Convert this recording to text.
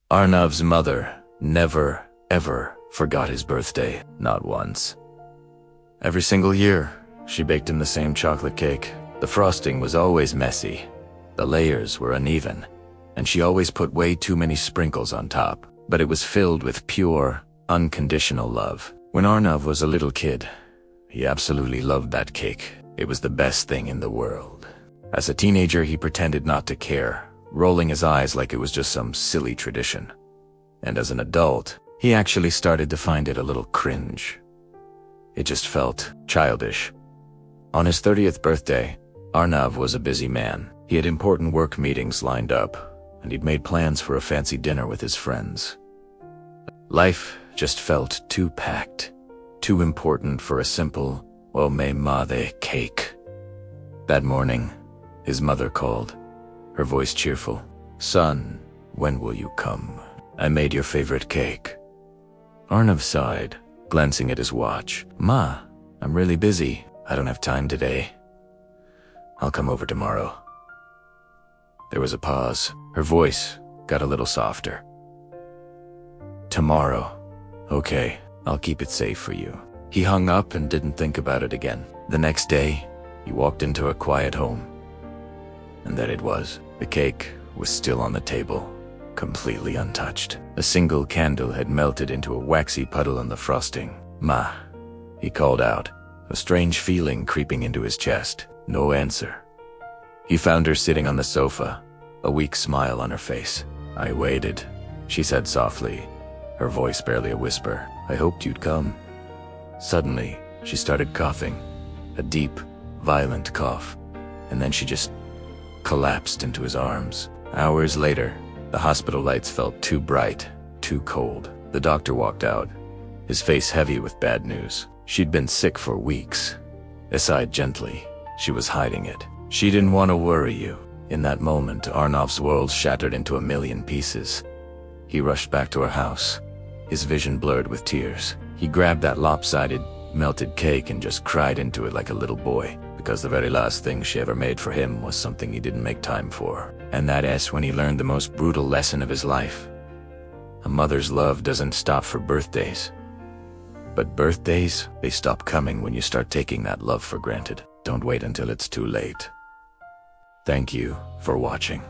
Arnav's mother never, ever forgot his birthday, not once. Every single year, she baked him the same chocolate cake. The frosting was always messy, the layers were uneven, and she always put way too many sprinkles on top. But it was filled with pure, unconditional love. When Arnav was a little kid, he absolutely loved that cake. It was the best thing in the world. As a teenager, he pretended not to care, rolling his eyes like it was just some silly tradition. And as an adult, he actually started to find it a little cringe. It just felt childish. On his 30th birthday, Arnav was a busy man. He had important work meetings lined up, and he'd made plans for a fancy dinner with his friends. Life just felt too packed, too important for a simple "O me madre" cake. That morning, his mother called, her voice cheerful. "Son, when will you come? I made your favorite cake." Arnav sighed, glancing at his watch. "Ma, I'm really busy. I don't have time today. I'll come over tomorrow." There was a pause. Her voice got a little softer. "Tomorrow. Okay, I'll keep it safe for you." He hung up and didn't think about it again. The next day, he walked into a quiet home. And there it was. The cake was still on the table, completely untouched. A single candle had melted into a waxy puddle on the frosting. "Ma," he called out, a strange feeling creeping into his chest. No answer. He found her sitting on the sofa, a weak smile on her face. "I waited," she said softly, her voice barely a whisper. "I hoped you'd come." Suddenly, she started coughing, a deep, violent cough, and then she just collapsed into his arms. Hours later, the hospital lights felt too bright, too cold. The doctor walked out, his face heavy with bad news. She'd been sick for weeks. He sighed gently. She was hiding it. She didn't want to worry you. In that moment, Arnav's world shattered into a million pieces. He rushed back to her house, his vision blurred with tears. He grabbed that lopsided, melted cake and just cried into it like a little boy, because the very last thing she ever made for him was something he didn't make time for. And that is when he learned the most brutal lesson of his life. A mother's love doesn't stop for birthdays. But birthdays, they stop coming when you start taking that love for granted. Don't wait until it's too late. Thank you for watching.